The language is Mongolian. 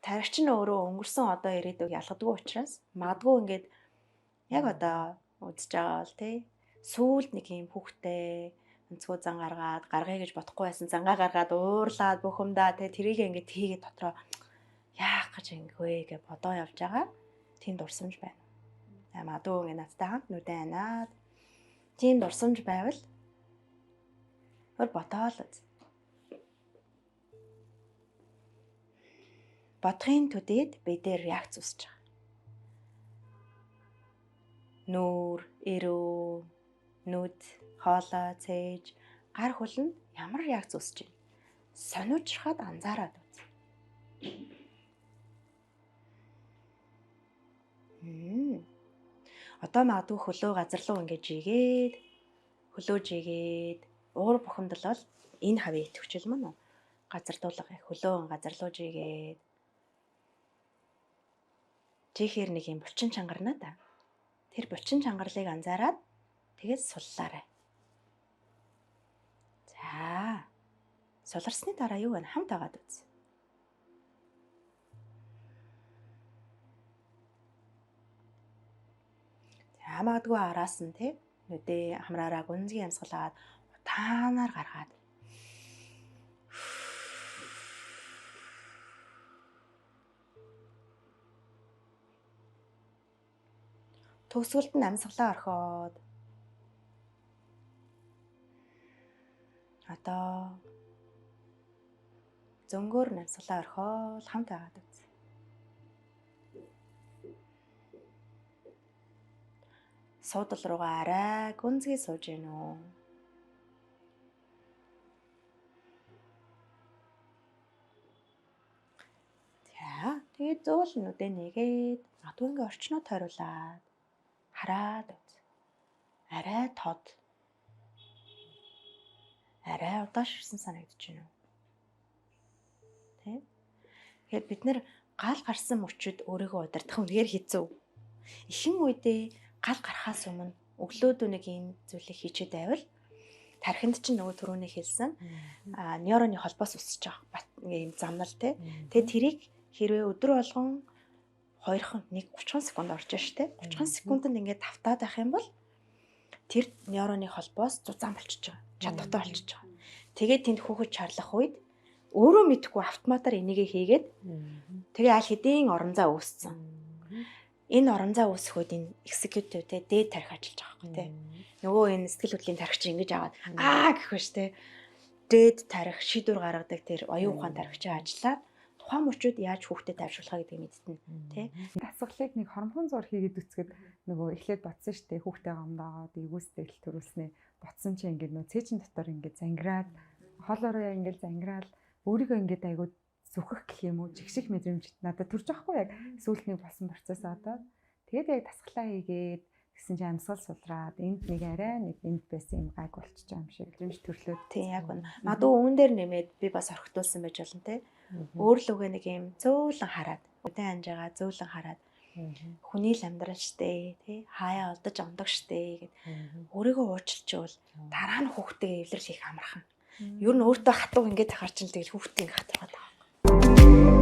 таригч нь өөрөө өнгөрсөн одоо ирээдүйг ялгадгүй учраас магадгүй ингээд яг одоо үзэж байгаа бол тий сүүлд нэг юм хүүхдээ өнцгөө зан гаргаад гаргая гэж бодохгүй байсан зангаа гаргаад уурлаад бухимдаа тий тэрийг ингээд хийгээд дотроо яах гэж ингэвэ гэж бодоо явж байгаа тийм дурсамж байна. Магадгүй ингээд надтай хамт нүдэн анаад тийм дурсамж байвал өөр бодоол үз. Бодохын төдийд бидээр реакц үүсэж байгаа. Нүүр, эрүү, нүд, хоолой, цээж, гар хөлөнд ямар реакц үүсэж байна? Сониучрахад анзаараад үз. Одоо магадгүй хөлөө газар руу ингэж жигээд, хөлөө жигээд, уур бухимдал бол энэ хавийн идэвхжил мөн үү? Газардуулга хөлөө газар руу жигээд чихээр нэг юм булчин чангарна да. Тэр булчин чангарлыг анзаараад тэгээд суллаарай. За. Суларсны дараа юу вэ? Хамт агаад үз. За магадгүй араас нь тий нүдээ хамраараа гүнзгий ямсгалаад утаанаар гаргаад төгсгөлд нь амьсгалаа орхиод одоо зөнгөөр нь амьсгалаа орхиол хамт агаад үз. Суудал руугаа арай гүнзгий сууж гин үү? За, тэгээд зөөл нүдэ нэгээд магадгүй орчноо тойруулаад хараад үз. Арай тод. Арай удаашрсан санагдаж байна уу? Тэ? Тэгэхээр бид нэр гал гарсан мөчөд өөрийгөө удирдах үнээр хэцүү. Ихэнх үедээ гал гарахаас өмнө өглөөд нэг юм зүйлийг хийчихэд байвал тархинд чинь нөгөө түрүүний хэлсэн нейроны холбоос үсэж байгаа юм замнал тий. Тэгээд тэрийг хэрвээ өдөр болгон 1-30 секунд орж штэ 30 секундэд ингээд тавтаад байх юм бол тэр нейроны холбоос зузаан болчихж байгаа. Чадвартай болчихж байгаа. Тэгээд тэнд хүүхэд чарлах үед өөрөө мэдхгүй автоматар энийгээ хийгээд тэгээ аль хэдийн орон зай үүссэн. Энэ орон зай үүсэхүүд энэ executive те дээд тарих ажиллаж байгаа байхгүй те. Нөгөө энэ сэтгэл хөдлөлийн тарих чинь ингэж аваад гэх биш те. Дээд тарих шийдвэр гаргадаг тэр оюун ухаан тарих чинь ажиллаад тухайн мөчүүд яаж хүүхдэд тайвшруулахаа гэдгийг мэдтэн те. Дасгалыг нэг хоромхон зур хийгээд үцгээд нөгөө эхлээд бодсон шүү дээ. Хүүхдээ гомдоогоод эвгүйстэй л төрүүлснээ ботсон чи ингээд нөгөө цээжин дотор ингээд зангираад хоолоороо ингээд зангираад өөрийгөө ингээд айгуу зүхэх гэх юм уу жигших мэдрэмж надад төрж байхгүй яг сүүлд нэг болсон процесс одоо тэгээд яг дасгалаа хийгээд гэсэн чи амьсгал сулраад энд нэг арай нэг энд байсан юм гайг болчихж байгаа юм шиг мэдрэмж төрлөө тийм яг үнэ магадгүй үүн дээр нэмээд би бас орхитуулсан байж болно те өөр л үгээ нэг юм зөөлөн хараад удаан анж байгаа зөөлөн хараад хүний л амьдрал штэ тий хаяа олдож ондох штэ гэд өөрийгөө уучлчвал дараа нь хүүхдээ эвлэрэл хийх амархан ер нь өөртөө хатуу ингээд захарч ин тэгэл хүүхдээ ингээд хатгаад байгаа.